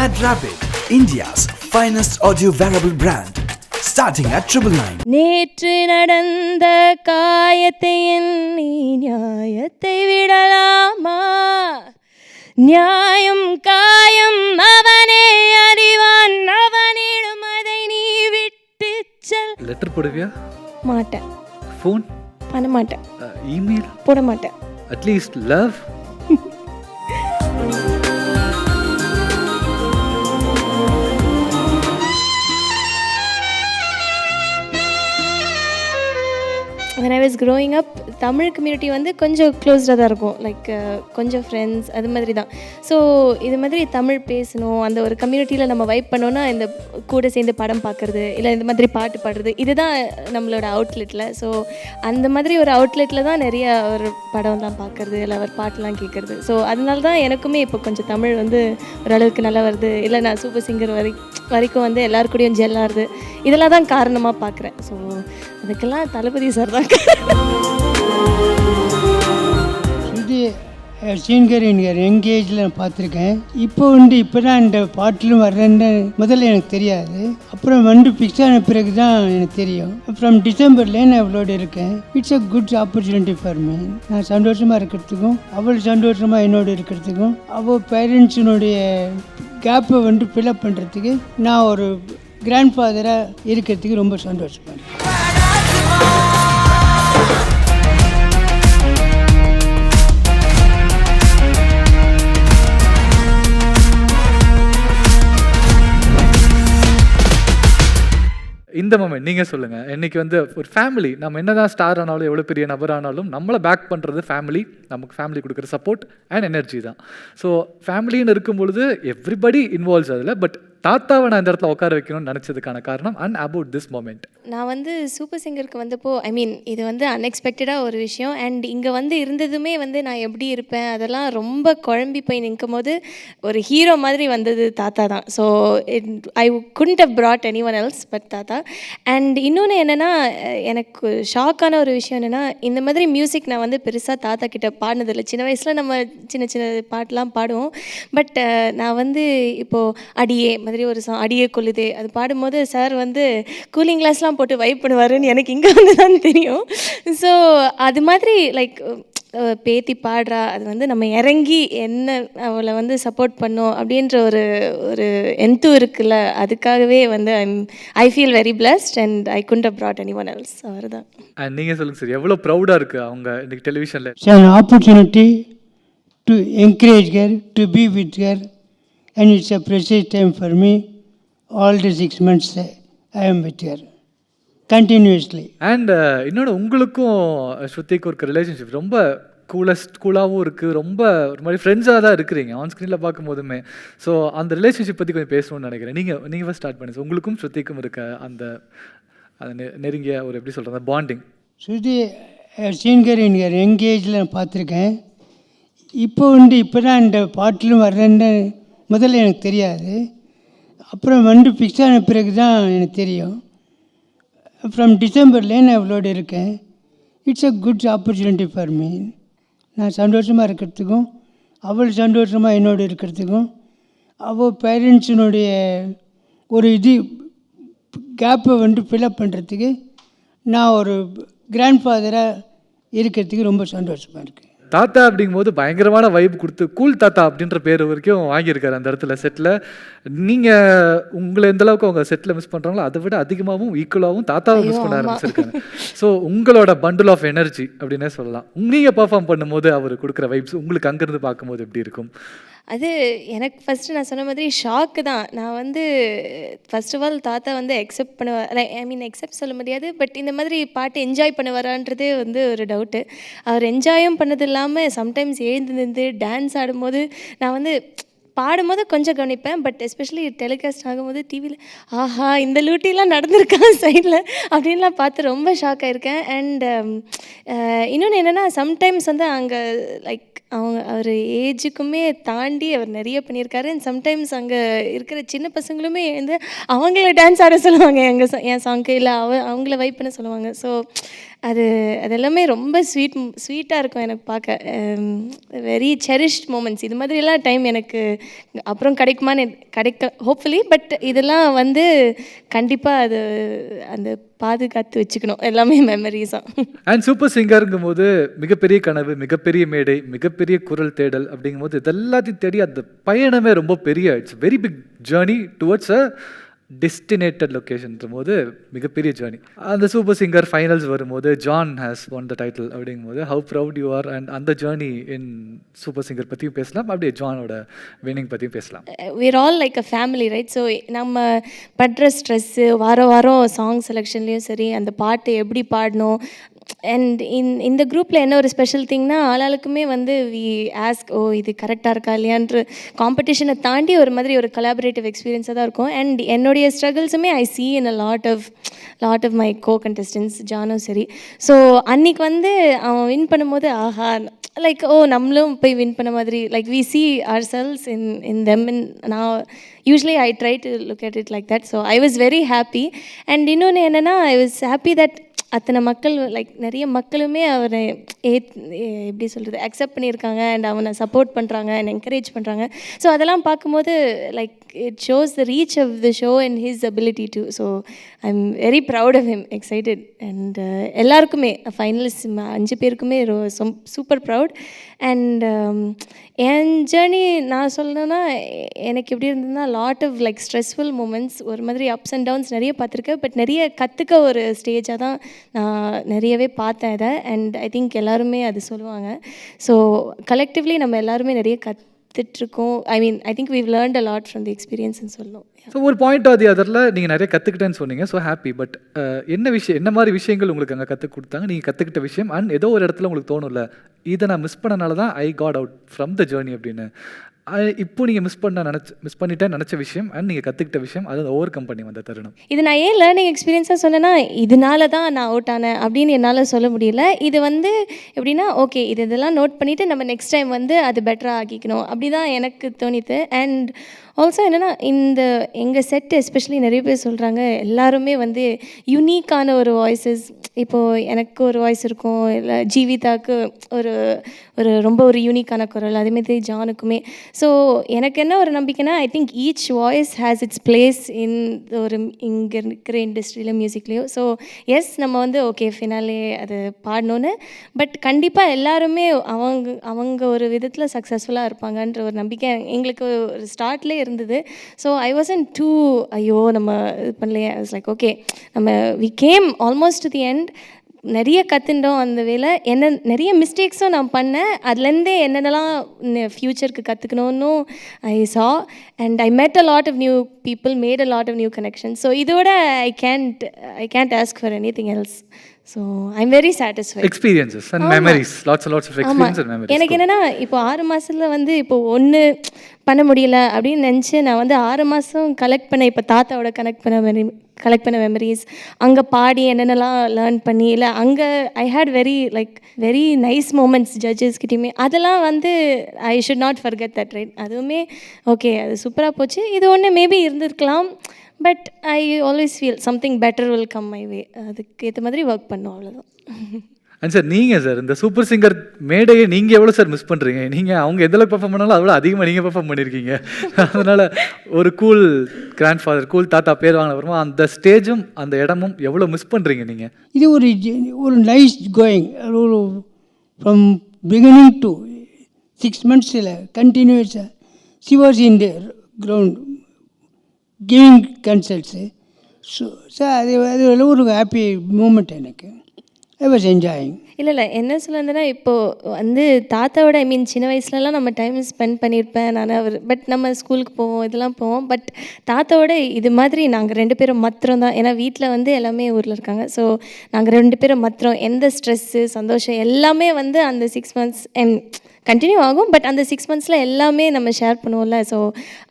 Mad Rabbit, India's finest audio wearable brand, starting at 999. நேற்று நடந்த காயத்தை எண்ணி நியாயத்தை விடலாமா? நியாயம் காயம் அவனே அறிவான், அவனிடம் அதை நீ விட்டு செல். லெட்டர் போடுவியா? மாட்டேன். ஃபோன் பண்ண மாட்டேன். இமெயில் போட மாட்டேன். At least love. when I was growing up, Tamil community வந்து கொஞ்சம் க்ளோஸ்டாக தான் இருக்கும். லைக் கொஞ்சம் ஃப்ரெண்ட்ஸ் அது மாதிரி தான். ஸோ இது மாதிரி தமிழ் பேசணும், அந்த ஒரு கம்யூனிட்டியில் நம்ம வைப் பண்ணோன்னா இந்த கூட சேர்ந்து படம் பார்க்குறது, இல்லை இந்த மாதிரி பாட்டு பாடுறது, இதுதான் நம்மளோட அவுட்லெட்டில். ஸோ அந்த மாதிரி ஒரு அவுட்லெட்டில் தான் நிறைய ஒரு படம்லாம் பார்க்குறது, இல்லை ஒரு பாட்டெலாம் கேட்குறது. ஸோ அதனால தான் எனக்குமே இப்போ கொஞ்சம் தமிழ் வந்து ஓரளவுக்கு நல்லா வருது, இல்லை நான் சூப்பர் சிங்கர் வரைக்கும் வந்து எல்லாருக்கூடையும் ஜெல்லாகுது. இதெல்லாம் தான் காரணமாக பார்க்குறேன். ஸோ அதுக்கெல்லாம் தளபதி சார் தான். சிங்கர் எங்கேஜில் நான் பார்த்துருக்கேன். இப்போ தான் இந்த பாட்டிலும் வர்றேன்னு முதல்ல எனக்கு தெரியாது. அப்புறம் ஃபிக்ஸ் ஆன பிறகு தான் எனக்கு தெரியும். ஃப்ரம் டிசம்பர்லேயே நான் அவளோட இருக்கேன். It's a good opportunity for me. நான் சந்தோஷமாக இருக்கிறதுக்கும், அவள் சந்தோஷமாக என்னோடு இருக்கிறதுக்கும், அவள் பேரண்ட்ஸினுடைய கேப்பை ஃபில்அப் பண்ணுறதுக்கு, நான் ஒரு கிராண்ட் ஃபாதராக இருக்கிறதுக்கு ரொம்ப சந்தோஷமாக இருக்கேன். இந்த மொமெண்ட் நீங்கள் சொல்லுங்கள். இன்றைக்கி வந்து ஒரு ஃபேமிலி, நம்ம என்ன தான் ஸ்டார் ஆனாலும் எவ்வளோ பெரிய நபர் ஆனாலும் நம்மளை பேக் பண்ணுறது ஃபேமிலி. நமக்கு ஃபேமிலி கொடுக்குற சப்போர்ட் அண்ட் எனர்ஜி தான். ஸோ ஃபேமிலின்னு இருக்கும் பொழுது எவ்ரிபடி இன்வால்வ்ஸ் அதில். பட் தாத்தாவை நான் இந்த இடத்துல உட்கார வைக்கணும்னு நினச்சதுக்கான காரணம் அண்ட் அபவுட் திஸ் மொமெண்ட். நான் வந்து சூப்பர் சிங்கருக்கு வந்தப்போ இது வந்து அன்எக்ஸ்பெக்டடாக ஒரு விஷயம். அண்ட் இங்கே வந்து இருந்ததுமே வந்து நான் எப்படி இருப்பேன் அதெல்லாம் ரொம்ப குழம்பி போய் நிற்கும் போது ஒரு ஹீரோ மாதிரி வந்தது தாத்தா தான். So I couldn't have brought anyone else but தாத்தா. அண்ட் இன்னொன்று என்னென்னா, எனக்கு ஷாக்கான ஒரு விஷயம் என்னென்னா, இந்த மாதிரி மியூசிக் நான் வந்து பெருசாக தாத்தா கிட்ட பாடினதில்லை. சின்ன வயசில் நம்ம சின்ன சின்ன பாட்டெலாம் பாடுவோம். பட் நான் வந்து இப்போது அடியே மாதிரி ஒரு அடியே கொள்ளுதே அது பாடும்போது சார் வந்து கூலிங் கிளாஸ்லாம் போட்டு வைப் பண்ணுவாருன்னு எனக்கு இங்கே வந்து தான் தெரியும். ஸோ அது மாதிரி லைக் பேத்தி பாடுறா, அது வந்து நம்ம இறங்கி என்ன அவளை வந்து சப்போர்ட் பண்ணோம் அப்படின்ற ஒரு ஒரு எந்து இருக்குல்ல, அதுக்காகவே வந்து I feel very blessed and I couldn't have brought anyone else. அவர் தான். அண்ட் நீங்கள் சொல்லுங்கள் சார், எவ்வளோ ப்ரௌடாக இருக்குது அவங்க இன்னைக்கு டெலிவிஷனில். It's an opportunity to encourage her, to be with her, and it's a precious time for me. All the 6 months I am with her continuously. And இன்னொன்று, உங்களுக்கும் ஸ்ருதிக்கும் இருக்க ரிலேஷன்ஷிப் ரொம்ப கூலாகவும் இருக்குது. ரொம்ப ஒரு மாதிரி ஃப்ரெண்ட்ஸாக தான் இருக்கிறீங்க ஆன் ஸ்க்ரீனில் பார்க்கும்போதுமே. ஸோ அந்த ரிலேஷன்ஷிப் பற்றி கொஞ்சம் பேசணும்னு நினைக்கிறேன். நீங்கள் ஃபஸ்ட் ஸ்டார்ட் பண்ணி உங்களுக்கும் ஸ்ருதிக்கும் இருக்க அந்த நெருங்கிய ஒரு எப்படி சொல்கிறது பாண்டிங். ஸ்ருதி சிங்கர் எங்கேஜில் நான் பார்த்துருக்கேன். இப்போ தான் இந்த பாட்டிலும் வர்றேன்னு முதல்ல எனக்கு தெரியாது. அப்புறம் ஃபிக்ஸ் ஆன பிறகு தான் எனக்கு தெரியும். ஃப்ரம் டிசம்பர்லேயே நான் அவளோட இருக்கேன். It's a good opportunity for me. நான் சந்தோஷமாக இருக்கிறதுக்கும், அவள் சந்தோஷமாக என்னோடு இருக்கிறதுக்கும், அவள் பேரண்ட்ஸினுடைய ஒரு கேப்பை ஃபில்அப் பண்ணுறதுக்கு, நான் ஒரு கிராண்ட் ஃபாதராக இருக்கிறதுக்கு ரொம்ப சந்தோஷமாக இருக்கேன். தாத்தா அப்படிங்கும்போது பயங்கரமான வைப் கொடுத்து கூல் தாத்தா அப்படின்ற பேர் வரைக்கும் வாங்கியிருக்காரு அந்த இடத்துல செட்டில். நீங்கள் உங்களை எந்த அளவுக்கு அவங்க செட்டில் மிஸ் பண்ணுறாங்களோ அதை விட அதிகமாகவும் ஈக்குவலாகவும் தாத்தாவை மிஸ் பண்ண ஆரம்பிச்சிருக்காங்க. ஸோ உங்களோட பண்டில் ஆஃப் எனர்ஜி அப்படின்னே சொல்லலாம். நீங்கள் பர்ஃபார்ம் பண்ணும்போது அவர் கொடுக்குற வைப்ஸ் உங்களுக்கு அங்கேருந்து பார்க்கும்போது எப்படி இருக்கும்? அது எனக்கு ஃபஸ்ட்டு நான் சொன்ன மாதிரி ஷாக்கு தான். நான் வந்து ஃபர்ஸ்ட் ஆஃப் ஆல் தாத்தா வந்து எக்ஸெப்ட் பண்ணுவார், எக்ஸெப்ட் சொல்ல முடியாது, பட் இந்த மாதிரி பாட்டு என்ஜாய் பண்ணுவாரான்றதே வந்து ஒரு டவுட்டு. அவர் என்ஜாயும் பண்ணது இல்லாமல் சம்டைம்ஸ் எழுந்து நின்று டான்ஸ் ஆடும்போது நான் வந்து பாடும்போது கொஞ்சம் கவனிப்பேன். பட் எஸ்பெஷலி டெலிகாஸ்ட் ஆகும்போது டிவியில் ஆஹா இந்த லூட்டிலாம் நடந்திருக்கா சைடில் அப்படின்லாம் பார்த்து ரொம்ப ஷாக் ஆகிருக்கேன். அண்ட் இன்னொன்று என்னென்னா, சம்டைம்ஸ் வந்து அங்கே லைக் அவர் ஏஜுக்குமே தாண்டி அவர் நிறைய பண்ணியிருக்காரு. அண்ட் சம்டைம்ஸ் அங்கே இருக்கிற சின்ன பசங்களுமே வந்து அவங்கள டான்ஸ் ஆட சொல்லுவாங்க என் சாங்க்கு, இல்லை அவங்கள வைப் பண்ண சொல்லுவாங்க. ஸோ அது எல்லாமே ரொம்ப ஸ்வீட்டாக இருக்கும் எனக்கு பார்க்க. Very cherished moments. இது மாதிரிலாம் டைம் எனக்கு அப்புறம் கிடைக்குமான்னு ஹோப்ஃபுல்லி. பட் இதெல்லாம் வந்து கண்டிப்பாக அது அந்த பாதுகாத்து வச்சுக்கணும் எல்லாமே மெமரிஸாக. அண்ட் சூப்பர் சிங்கருங்கும் போது மிகப்பெரிய கனவு, மிகப்பெரிய மேடை, மிகப்பெரிய குரல் தேடல் அப்படிங்கும்போது இதெல்லாத்தையும் தேடி அந்த பயணமே ரொம்ப பெரிய, it's very big journey towards a destinated லொக்கேஷன்ற போது மிகப்பெரிய ஜேர்னி. அந்த சூப்பர் சிங்கர் ஃபைனல்ஸ் வரும்போது John has won the title அப்படிங்கும்போது how proud you are. And அந்த ஜேர்னி இன் சூப்பர் சிங்கர் பற்றியும் பேசலாம், அப்படியே ஜானோட வின்னிங் பற்றியும் பேசலாம். we're all like a family, right? So நம்ம படுற ஸ்ட்ரெஸ்ஸு வாரம் வாரம் சாங் செலெக்ஷன்லேயும் சரி, அந்த பாட்டு எப்படி பாடணும். அண்ட் இந்த குரூப்பில் என்ன ஒரு ஸ்பெஷல் திங்னா, ஆளாளுக்குமே வந்து வி ஆஸ்க், ஓ இது கரெக்டாக இருக்கா இல்லையான்ற காம்படிஷனை தாண்டி ஒரு மாதிரி ஒரு கொலாபரேட்டிவ் எக்ஸ்பீரியன்ஸாக தான் இருக்கும். அண்ட் என்னுடைய ஸ்ட்ரகிள்ஸுமே ஐ see in a lot of my co-contestants, ஜானும் சரி. ஸோ அன்றைக்கி வந்து அவன் வின் பண்ணும்போது ஆஹா, லைக் ஓ நம்மளும் போய் வின் பண்ண மாதிரி, like we see ourselves in them. நான் usually I try to look at it like that. So I was very happy. And இன்னொன்று என்னென்னா, I was happy that அத்தனை மக்கள், லைக் நிறைய மக்களுமே அவரை எப்படி சொல்கிறது, அக்செப்ட் பண்ணியிருக்காங்க அண்ட் அவனை சப்போர்ட் பண்ணுறாங்க அண்ட் என்கரேஜ் பண்ணுறாங்க. ஸோ அதெல்லாம் பார்க்கும்போது like it shows the reach of the show and his ability to. So I am very proud of him, excited. And எல்லாருக்குமே ஃபைனலிஸ்ட் 5 பேருக்குமே சூப்பர் ப்ரவுட். அண்ட் என் journey நான் சொல்லணுன்னா, எனக்கு எப்படி இருந்ததுன்னா, lot of like stressful moments, ஒரு மாதிரி அப்ஸ் அண்ட் டவுன்ஸ் நிறைய பார்த்துருக்கேன். பட் நிறைய கற்றுக்க ஒரு ஸ்டேஜாக தான் நான் நிறையவே பார்த்தேன் இதை. அண்ட் ஐ திங்க் எல்லாருமே அது சொல்லுவாங்க. ஸோ கலெக்டிவ்லி நம்ம எல்லாருமே நிறைய கற்றுட்ருக்கோம். I think we've learned a lot from the experienceன்னு சொல்லணும். ஸோ ஒரு பாயிண்ட் ஆஃப் தி அதரில் நீங்கள் நிறைய கற்றுக்கிட்டேன்னு சொன்னீங்க, ஸோ ஹாப்பி. பட் என்ன மாதிரி விஷயங்கள் உங்களுக்கு அங்கே கற்றுக் கொடுத்தாங்க, நீங்கள் கற்றுக்கிட்ட விஷயம்? அண்ட் ஏதோ ஒரு இடத்துல உங்களுக்கு தோணும்ல, இதை நான் மிஸ் பண்ணனால தான் I got out from the journey அப்படின்னு. இப்போ நீங்கள் மிஸ் பண்ணிட்டேன்னு நினச்ச விஷயம் அண்ட் நீங்கள் கற்றுக்கிட்ட விஷயம், அதை ஓவர் கம் பண்ணி வந்த தருணம். இது நான் ஏன் லேர்னிங் எக்ஸ்பீரியன்ஸாக சொன்னேன்னா, இதனால தான் நான் அவுட் ஆனேன் அப்படின்னு என்னால் சொல்ல முடியல. இது வந்து எப்படின்னா, ஓகே இதெல்லாம் நோட் பண்ணிவிட்டு நம்ம நெக்ஸ்ட் டைம் வந்து அது பெட்டராக ஆக்கிக்கணும், அப்படி தான் எனக்கு தோணித்து. அண்ட் ஆல்சோ என்னென்னா, எங்கள் செட் எஸ்பெஷலி நிறைய பேர் சொல்கிறாங்க, எல்லாருமே வந்து யூனிக்கான ஒரு வாய்ஸஸ். இப்போது எனக்கு ஒரு வாய்ஸ் இருக்கும், இல்லை ஜீவிதாவுக்கு ஒரு ரொம்ப ஒரு யூனிக்கான குரல், அதேமாதிரி ஜானுக்குமே. ஸோ எனக்கு என்ன ஒரு நம்பிக்கைனா, I think each voice has its place in ஒரு இங்கே இருக்கிற இண்டஸ்ட்ரியில், மியூசிக்லேயும். ஸோ எஸ், நம்ம வந்து ஓகே ஃபினாலே அது பாடணுன்னு, பட் கண்டிப்பாக எல்லாருமே அவங்க ஒரு விதத்தில் சக்ஸஸ்ஃபுல்லாக இருப்பாங்கன்ற ஒரு நம்பிக்கை எங்களுக்கு ஒரு ஸ்டார்ட்லேயே இருந்தது. ஸோ ஐ வாசன்ட் டூ ஐயோ நம்ம இது பண்ணலையே. ஐ வாஸ் லைக் ஓகே, நம்ம we came almost to the end. நிறைய கற்றுண்டோம் அந்த வேலை. நிறைய மிஸ்டேக்ஸும் நான் பண்ணேன். அதுலேருந்தே என்னென்னலாம் ஃப்யூச்சருக்கு கற்றுக்கணுன்னு ஐ சா. And I met a lot of new people, made a lot of new connection. So இதோட I can't ask for anything else. So I am very satisfied. Experiences and memories, lots of experience and memories. எனக்கு என்னென்னா, இப்போ 6 மாதத்தில் வந்து இப்போ ஒன்று பண்ண முடியல அப்படின்னு நினச்சி நான் வந்து 6 மாதம் கலெக்ட் பண்ண, இப்போ தாத்தாவோட கலெக்ட் பண்ண மெமரிஸ், அங்கே பாடி என்னென்னலாம் லேர்ன் பண்ணி, இல்லை அங்கே ஐ ஹேட் வெரி நைஸ் மூமெண்ட்ஸ் ஜட்ஜஸ்கிட்டையுமே. அதெல்லாம் வந்து I should not forget that, right? அதுவுமே ஓகே, அது சூப்பராக போச்சு. இது ஒன்று மேபி இருந்திருக்கலாம், but I always feel something better will come my way. அதுக்கு ஏற்ற மாதிரி ஒர்க் பண்ணோம், அவ்வளோதான். அண்ட் சார், நீங்கள் சார் இந்த சூப்பர் சிங்கர் மேடையை நீங்கள் எவ்வளோ சார் மிஸ் பண்ணுறீங்க? நீங்கள் அவங்க எதில் பெர்ஃபார்ம் பண்ணாலும் அவ்வளோ அதிகமாக நீங்கள் பெர்ஃபார்ம் பண்ணியிருக்கீங்க. அதனால் ஒரு கூல் கிராண்ட் ஃபாதர், கூல் தாத்தா பேர் வாங்கின அப்புறமா அந்த ஸ்டேஜும் அந்த இடமும் எவ்வளோ மிஸ் பண்ணுறீங்க நீங்கள்? இது ஒரு நைஸ் கோயிங். ஒரு ஃப்ரம் பிகினிங் டு 6 monthஸில் கண்டினியூஸாக she was in the ground giving consults. So அது ஒரு ஹாப்பி மூமெண்ட் எனக்கு. I was enjoying. இல்லை என்ன சொல்லுறதுன்னா, இப்போது வந்து தாத்தாவோட சின்ன வயசுலலாம் நம்ம டைம் ஸ்பெண்ட் பண்ணியிருப்பேன் நான். பட் நம்ம ஸ்கூலுக்கு போவோம், இதெல்லாம் போவோம். பட் தாத்தாவோட இது மாதிரி நாங்கள் 2 பேரும் மாத்திரம் தான். ஏன்னா வீட்டில் வந்து எல்லாமே ஊரில் இருக்காங்க. ஸோ நாங்கள் 2 பேரும் மாத்திரம். எந்த ஸ்ட்ரெஸ்ஸு, சந்தோஷம் எல்லாமே வந்து அந்த 6 months கண்டினியூ ஆகும். பட் அந்த 6 monthஸில் எல்லாமே நம்ம ஷேர் பண்ணுவோம்ல. ஸோ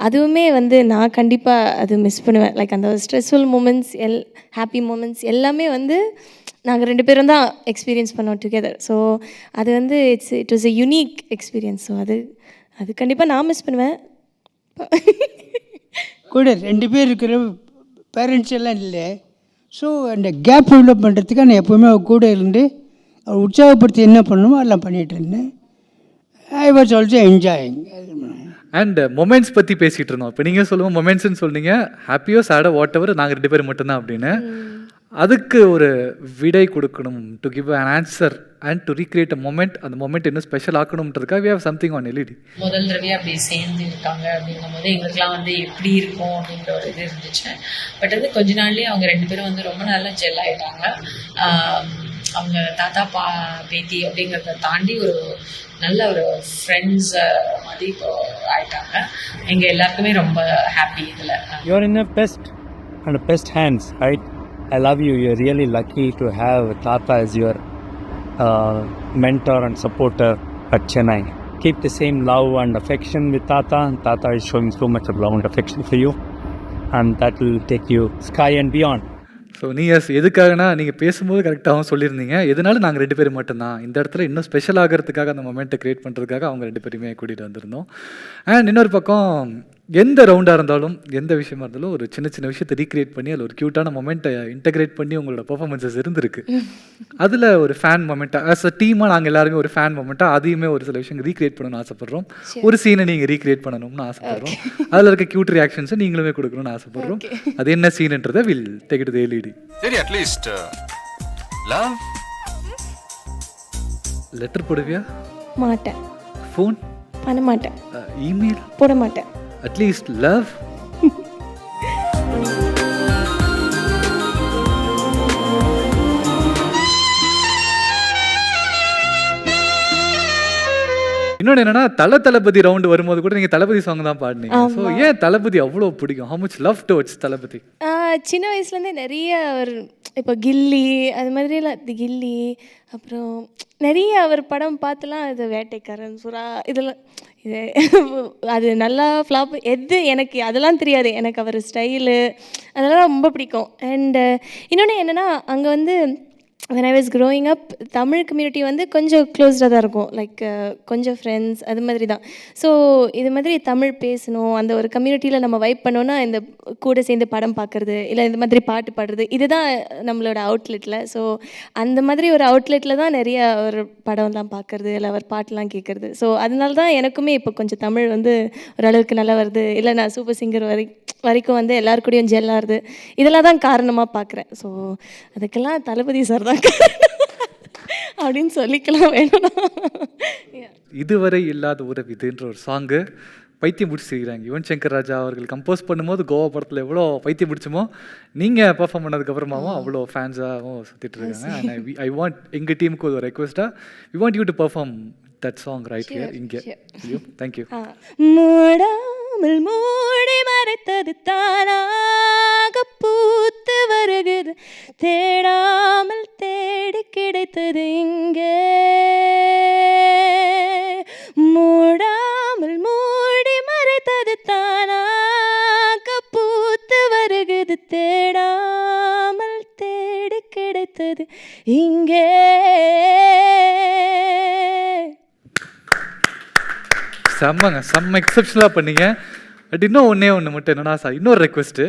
அதுவுமே வந்து நான் கண்டிப்பாக அது மிஸ் பண்ணுவேன். லைக் அந்த ஸ்ட்ரெஸ்ஃபுல் மூமெண்ட்ஸ், ஹாப்பி மூமெண்ட்ஸ் எல்லாமே வந்து நாங்கள் 2 பேரும் தான் எக்ஸ்பீரியன்ஸ் பண்ணோம் டுகெதர். ஸோ அது வந்து it was a unique experience. So அது கண்டிப்பாக நான் மிஸ் பண்ணுவேன். கூட 2 பேர் இருக்கிற பேரண்ட்ஸ் எல்லாம் இல்லை. ஸோ அந்த கேப் டெவலப் பண்ணுறதுக்கு நான் எப்போவுமே அவர் கூட இருந்து அவர் உற்சாகப்படுத்தி என்ன பண்ணணுமோ அதெல்லாம் பண்ணிகிட்டு இருந்தேன். I was also enjoying. And moments பற்றி பேசிகிட்டு இருந்தோம். இப்போ நீங்கள் சொல்லுவோம் மொமெண்ட்ஸ்ன்னு சொன்னீங்க, ஹாப்பியோ சேடோ வாட் எவர் நாங்கள் 2 பேரும் மட்டும்தான் அப்படின்னு. அதுக்கு ஒரு விடை கொடுக்கணும், to give an answer and to recreate a moment. அந்த மொமெண்ட் இன்னும் special ஆக்கணுன்றதுக்காக we have something on LED. முதல் தடவையாக அப்படி சேர்ந்து இருக்காங்க அப்படிங்கும் போது எங்களுக்குலாம் வந்து எப்படி இருக்கும் அப்படின்ற ஒரு இது இருந்துச்சு. பட் வந்து கொஞ்ச நாள்லேயே அவங்க 2 பேரும் வந்து ரொம்ப நல்லா ஜெல் ஆகிட்டாங்க. அவங்க தாத்தா பேத்தி அப்படிங்கிறத தாண்டி ஒரு நல்ல ஒரு ஃப்ரெண்ட்ஸ் மாதிரி இப்போ ஆயிட்டாங்க. எங்கள் எல்லாருக்குமே ரொம்ப ஹாப்பி இதில். You're in the best hands, right? I love you. You're really lucky to have Tata as your mentor and supporter at Chennai. Keep the same love and affection with Tata. Tata is showing so much of love and affection for you, and that will take you sky and beyond. So நீங்கள் எதுக்காகனா நீங்கள் பேசும்போது கரெக்டாகவும் சொல்லியிருந்தீங்க, எதனால நாங்கள் 2 பேரும் மட்டும்தான், இந்த இடத்துல இன்னும் ஸ்பெஷல் ஆகிறதுக்காக அந்த மொமெண்ட்டை க்ரியேட் பண்ணுறதுக்காக அவங்க 2 பேருமே கூட்டிகிட்டு வந்திருந்தோம். அண்ட் இன்னொரு பக்கம் எந்த ரவுண்டாக இருந்தாலும் எந்த விஷயமா இருந்தாலும் ஒரு சின்ன சின்ன விஷயத்தை ரீக்ரியேட் பண்ணி அதில் ஒரு க்யூட்டான மொமெண்ட்டை இன்டகிரேட் பண்ணி உங்களோட பர்ஃபார்மன்ஸஸ் இருந்திருக்கு. அதில் ஒரு ஃபேன் மொமெண்ட்டாக ஆஸ் அ டீமாக நாங்கள் எல்லாருமே ஒரு ஃபேன் மொமெண்ட்டாக அதையுமே ஒரு சில விஷயம் ரீக்ரியேட் பண்ணணும்னு ஆசைப்பட்றோம். ஒரு சீனை நீங்கள் ரீக்ரியேட் பண்ணணும்னு ஆசைப்பட்றோம். அதில் இருக்க க்யூட் ரியாக்ஷன்ஸை நீங்களுமே கொடுக்கணும்னு ஆசைப்பட்றோம். அது என்ன சீன்ன்றதை will take it to LED. சரி, அட்லீஸ்ட் லவ் லெட்டர் போடுவியா? மாட்டேன். ஃபோன் பண்ண மாட்டேன். இமெயில் போட மாட்டேன். At least love. இன்னொன்று என்னன்னா, தளபதி ரவுண்டு வரும்போது கூட நீங்கள் தளபதி சாங் தான் பாடினீங்க. ஸோ ஏன் தளபதி அவ்வளோ பிடிக்கும்? ஹவு மச் லவ் டுவர்ட்ஸ் தளபதி? சின்ன வயசுலேருந்தே நிறைய அவர் இப்போ கில்லி அது மாதிரிலாம், கில்லி அப்புறம் நிறைய அவர் படம் பார்த்துலாம், இது வேட்டைக்காரன், சுறா, இதெல்லாம் இது அது நல்லா ஃப்ளாப் எது எனக்கு அதெல்லாம் தெரியாது. எனக்கு அவர் ஸ்டைலு அதெல்லாம் ரொம்ப பிடிக்கும். அண்டு இன்னொன்று என்னென்னா, அங்கே வந்து when I was growing up Tamil community வந்து கொஞ்சம் க்ளோஸ்டாக தான் இருக்கும். லைக் கொஞ்சம் ஃப்ரெண்ட்ஸ் அது மாதிரி தான். ஸோ இது மாதிரி தமிழ் பேசணும், அந்த ஒரு கம்யூனிட்டியில் நம்ம வைப் பண்ணோன்னா இந்த கூட சேர்ந்து படம் பார்க்குறது இல்லை இந்த மாதிரி பாட்டு பாடுறது இதுதான் நம்மளோட அவுட்லெட்டில். ஸோ அந்த மாதிரி ஒரு அவுட்லெட்டில் தான் நிறைய ஒரு படம்லாம் பார்க்குறது இல்லை அவர் பாட்டெலாம் கேட்குறது. ஸோ அதனால தான் எனக்குமே இப்போ கொஞ்சம் தமிழ் வந்து ஓரளவுக்கு நல்லா வருது. இல்லை நான் சூப்பர் சிங்கர் வரைக்கும் வந்து எல்லாருக்கூடையும் ஜெல்லாருது. இதெல்லாம் தான் காரணமாக பார்க்குறேன். ஸோ அதுக்கெல்லாம் தளபதி சார் தான் அப்படின்னு சொல்லிக்கலாம் வேணும்னா. இதுவரை இல்லாத உறவு இதுன்ற ஒரு சாங்கு பைத்தியம் பிடிச்சிருக்கிறாங்க. யுவன் சங்கர் ராஜா அவர்கள் கம்போஸ் பண்ணும்போது கோவா படத்தில் எவ்வளோ பைத்தியம் பிடிச்சமோ, நீங்கள் பெர்ஃபார்ம் பண்ணதுக்கப்புறமாவும் அவ்வளோ ஃபேன்ஸாகவும் சுற்றிட்டு இருக்காங்க. அண்ட் ஐ வாண்ட் எங்கள் டீமுக்கு ஒரு ரெக்வெஸ்ட்டாக, we want you to perform that song right here இங்கே. தேங்க்யூ. மூடாமல் மூடி மறைத்தது தானாக பூத்து வருகிறது, தேடாமல் தேடி கிடைத்தது இங்கே. மூடாமல் மூடி மறைத்தது தானாக பூத்து வருகிறது, தேடாமல் தேடி கிடைத்தது இங்கே. செம்ம எக்ஸப்ஷனலாக பண்ணீங்க. பட் இன்னும் ஒன்று மட்டும் என்னன்னா சார், இன்னொரு ரெக்வெஸ்ட்டு,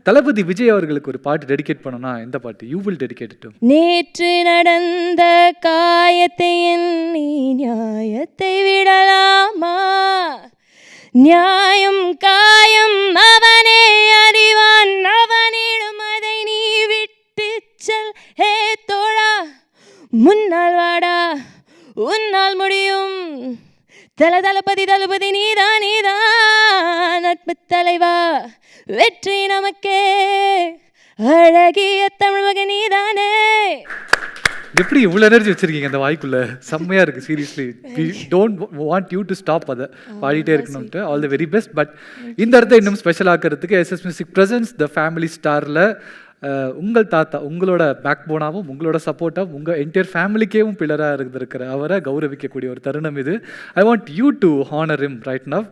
தளபதி விஜய் அவர்களுக்கு ஒரு பாட்டு டெடிகேட் பண்ணணும்னா எந்த பாட்டு யூ வில் டெடிகேட் டு? நேற்று நடந்த காயத்தை எண்ணி நியாயத்தை விடலாமா, நியாயம் காயம் அவனே அறிவான், அவனிடம் அதை நீ விட்டு செல். ஹே தோழா முன்னால் வாடா உன்னால் முடியும், தளபதி நீதான் நட்பு தலைவா, வெற்றி நமக்கே, அழகிய தமிழ் மகன் நீதானே. எப்படி இவ்வளோ எனர்ஜி வச்சிருக்கீங்க அந்த வாய்க்குள்ள? செம்மையாக இருக்குது seriously. We don't want you to stop, அதை பாடிட்டே இருக்கணும்ட்டு. All the very best. But இந்த இடத்த இன்னும் ஸ்பெஷல் ஆக்கிறதுக்கு SS music presents the family ஸ்டாரில் உங்கள் தாத்தா உங்களோட பேக் போனாகவும் உங்களோட சப்போர்ட்டாகவும் உங்கள் என்டையர் ஃபேமிலிக்கேவும் பில்லராக இருந்திருக்கிற அவரை கௌரவிக்கக்கூடிய ஒரு தருணம் இது. I want you to honour him right now.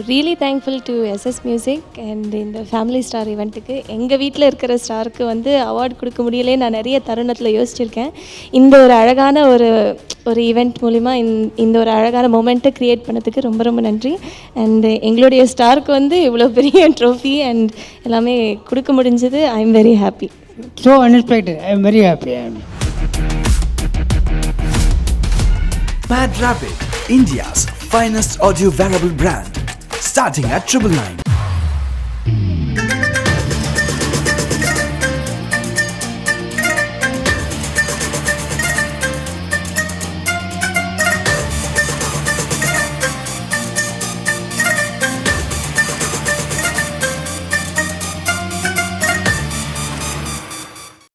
Really thankful to SS music and இந்த ஃபேமிலி ஸ்டார் ஈவெண்ட்டுக்கு. எங்கள் வீட்டில் இருக்கிற ஸ்டாருக்கு வந்து அவார்டு கொடுக்க முடியலே நான் நிறைய தருணத்தில் யோசிச்சிருக்கேன். இந்த ஒரு அழகான ஒரு ஈவெண்ட் மூலிமா இந்த ஒரு அழகான மொமெண்ட்டை க்ரியேட் பண்ணதுக்கு ரொம்ப ரொம்ப நன்றி. அண்ட் எங்களுடைய ஸ்டாருக்கு வந்து இவ்வளோ பெரிய ட்ரோஃபி அண்ட் எல்லாமே கொடுக்க முடிஞ்சது. ஐ am very happy. So unexpected. I am very happy. Mad Rapid, India's finest audio wearable brand, starting at 999.